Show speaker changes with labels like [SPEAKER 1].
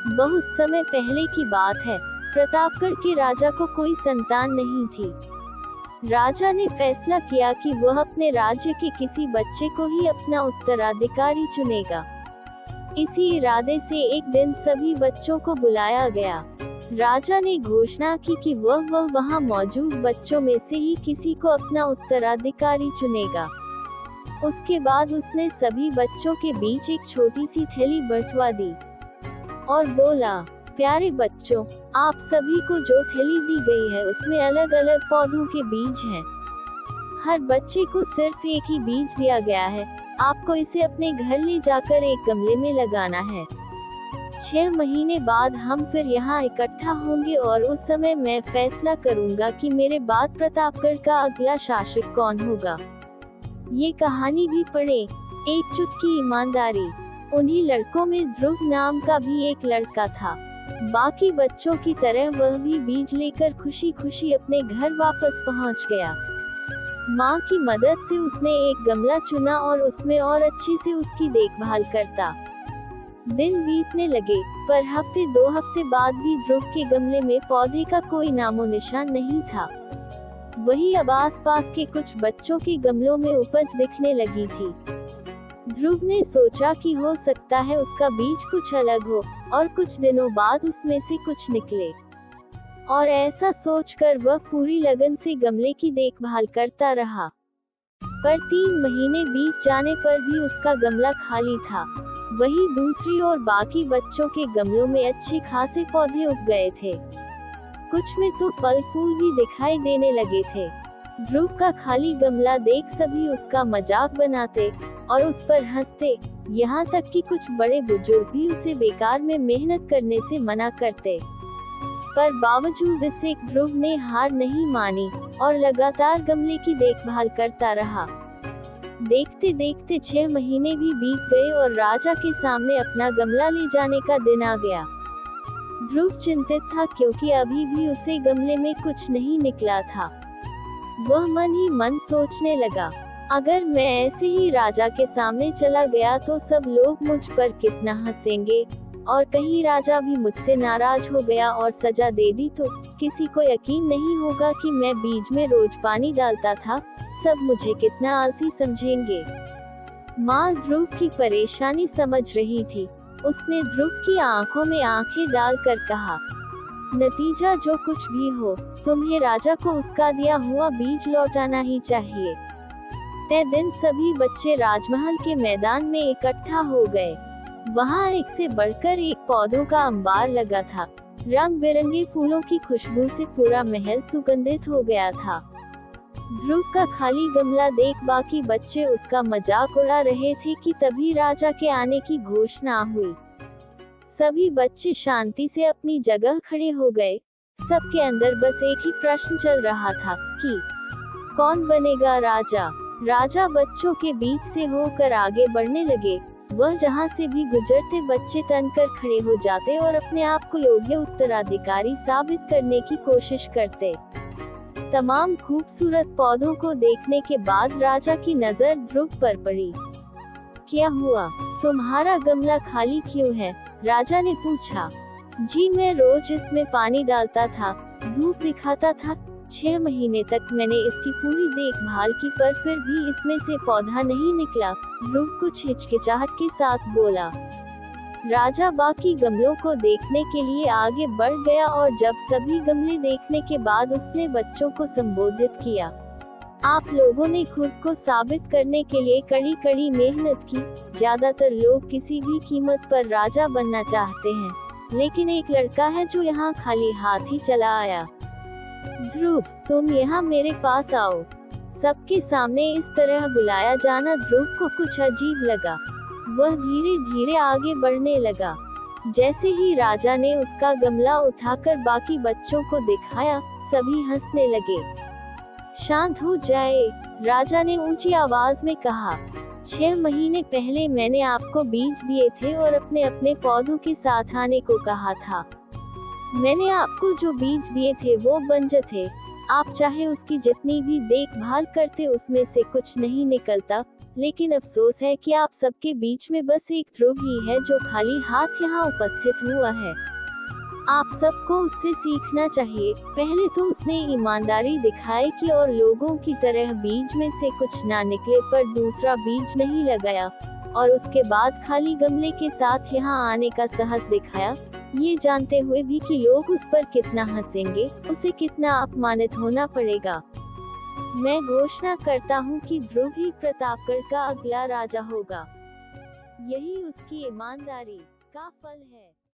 [SPEAKER 1] बहुत समय पहले की बात है। प्रतापगढ़ के राजा को कोई संतान नहीं थी। राजा ने फैसला किया कि वह अपने राज्य के किसी बच्चे को ही अपना उत्तराधिकारी चुनेगा। इसी इरादे से एक दिन सभी बच्चों को बुलाया गया। राजा ने घोषणा की कि वह वहां मौजूद बच्चों में से ही किसी को अपना उत्तराधिकारी चुनेगा। उसके बाद उसने सभी बच्चों के बीच एक छोटी सी थैली बंटवा दी और बोला, प्यारे बच्चों, आप सभी को जो थैली दी गई है उसमें अलग अलग पौधों के बीज हैं। हर बच्चे को सिर्फ एक ही बीज दिया गया है। आपको इसे अपने घर ले जाकर एक गमले में लगाना है। 6 महीने बाद हम फिर यहाँ इकट्ठा होंगे और उस समय मैं फैसला करूँगा कि मेरे बाद प्रतापगढ़ का अगला शासक कौन होगा। ये कहानी भी पढ़े। एक चुटकी ईमानदारी। उन्हीं लड़कों में ध्रुव नाम का भी एक लड़का था। बाकी बच्चों की तरह वह भी बीज लेकर खुशी खुशी अपने घर वापस पहुंच गया। माँ की मदद से उसने एक गमला चुना और उसमें और अच्छे से उसकी देखभाल करता। दिन बीतने लगे, पर हफ्ते 2 हफ्ते बाद भी ध्रुव के गमले में पौधे का कोई नामो निशान नहीं था। वही अब आसपास के कुछ बच्चों के गमलों में उपज दिखने लगी थी। ध्रुव ने सोचा कि हो सकता है उसका बीज कुछ अलग हो और कुछ दिनों बाद उसमें से कुछ निकले। और ऐसा सोचकर वह पूरी लगन से गमले की देखभाल करता रहा। पर 3 महीने बीत जाने पर भी उसका गमला खाली था। वही दूसरी ओर बाकी बच्चों के गमलों में अच्छे खासे पौधे उग गए थे। कुछ में तो फल फूल भी दिखाई देने लगे थे। ध्रुव का खाली गमला देख सभी उसका मजाक बनाते और उस पर हंसते, यहाँ तक कि कुछ बड़े बुजुर्ग भी उसे बेकार में मेहनत करने से मना करते। पर बावजूद इससे ध्रुव ने हार नहीं मानी और लगातार गमले की देखभाल करता रहा। देखते देखते 6 महीने भी बीत गए और राजा के सामने अपना गमला ले जाने का दिन आ गया। ध्रुव चिंतित था क्योंकि अभी भी उसे गमले में कुछ नहीं निकला था। वह मन ही मन सोचने लगा, अगर मैं ऐसे ही राजा के सामने चला गया तो सब लोग मुझ पर कितना हंसेंगे, और कहीं राजा भी मुझसे नाराज हो गया और सजा दे दी तो किसी को यकीन नहीं होगा कि मैं बीज में रोज पानी डालता था। सब मुझे कितना आलसी समझेंगे। माँ ध्रुव की परेशानी समझ रही थी। उसने ध्रुव की आंखों में आंखें डालकर कहा, नतीजा जो कुछ भी हो, तुम्हें राजा को उसका दिया हुआ बीज लौटाना ही चाहिए। तय दिन सभी बच्चे राजमहल के मैदान में इकट्ठा हो गए। वहाँ एक से बढ़कर एक पौधों का अंबार लगा था। रंग बिरंगे फूलों की खुशबू से पूरा महल सुगंधित हो गया था। ध्रुव का खाली गमला देख बाकी बच्चे उसका मजाक उड़ा रहे थे कि तभी राजा के आने की घोषणा हुई। सभी बच्चे शांति से अपनी जगह खड़े हो गए। सबके अंदर बस एक ही प्रश्न चल रहा था कि कौन बनेगा राजा। राजा बच्चों के बीच से होकर आगे बढ़ने लगे। वह जहाँ से भी गुजरते बच्चे तनकर खड़े हो जाते और अपने आप को योग्य उत्तराधिकारी साबित करने की कोशिश करते। तमाम खूबसूरत पौधों को देखने के बाद राजा की नजर ध्रुव पर पड़ी। क्या हुआ, तुम्हारा गमला खाली क्यों है? राजा ने पूछा। जी, मैं रोज इसमें पानी डालता था, धूप दिखाता था। 6 महीने तक मैंने इसकी पूरी देखभाल की, पर फिर भी इसमें से पौधा नहीं निकला। ध्रुव कुछ हिचकिचाहट के साथ बोला। राजा बाकी गमलों को देखने के लिए आगे बढ़ गया और जब सभी गमले देखने के बाद उसने बच्चों को संबोधित किया। आप लोगों ने खुद को साबित करने के लिए कड़ी कड़ी मेहनत की। ज्यादातर लोग किसी भी कीमत पर राजा बनना चाहते हैं, लेकिन एक लड़का है जो यहाँ खाली हाथ ही चला आया। ध्रुव, तुम यहाँ मेरे पास आओ। सबके सामने इस तरह बुलाया जाना ध्रुव को कुछ अजीब लगा। वह धीरे धीरे आगे बढ़ने लगा। जैसे ही राजा ने उसका गमला उठाकर बाकी बच्चों को दिखाया, सभी हंसने लगे। शांत हो जाए, राजा ने ऊंची आवाज में कहा। 6 महीने पहले मैंने आपको बीज दिए थे और अपने अपने पौधों के साथ आने को कहा था। मैंने आपको जो बीज दिए थे वो बंजर थे। आप चाहे उसकी जितनी भी देखभाल करते उसमें से कुछ नहीं निकलता, लेकिन अफसोस है कि आप सबके बीच में बस एक ध्रुव ही है जो खाली हाथ यहाँ उपस्थित हुआ है। आप सबको उससे सीखना चाहिए। पहले तो उसने ईमानदारी दिखाई कि और लोगों की तरह बीज में से कुछ ना निकले पर दूसरा बीज नहीं लगाया, और उसके बाद खाली गमले के साथ यहाँ आने का साहस दिखाया, ये जानते हुए भी कि लोग उस पर कितना हंसेंगे, उसे कितना अपमानित होना पड़ेगा। मैं घोषणा करता हूँ कि ध्रुव ही प्रतापगढ़ का अगला राजा होगा। यही उसकी ईमानदारी का फल है।